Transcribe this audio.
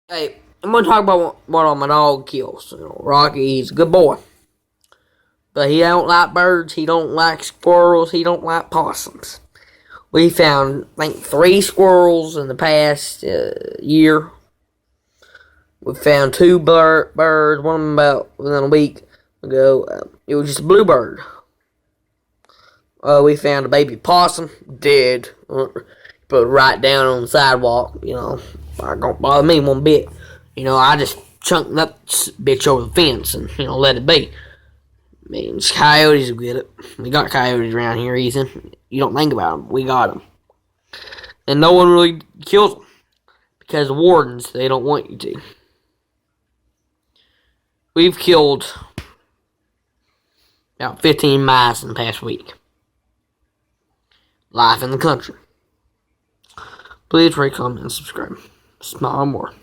Hey, I'm gonna talk about what all my dog kills. Rocky, he's a good boy, but he don't like birds. He don't like squirrels. He don't like possums. We found, I think, 3 squirrels in the past year. We found 2 birds. One of them about within a week ago. It was just a bluebird. We found a baby possum dead. Put it right down on the sidewalk. Not gonna bother me one bit. I just chunked that bitch over the fence and let it be. I mean, coyotes will get it. We got coyotes around here, Ethan. You don't think about them. We got them. And no one really kills them. Because the wardens, they don't want you to. We've killed about 15 mice in the past week. Life in the country. Please rate, comment, and subscribe. Smile more.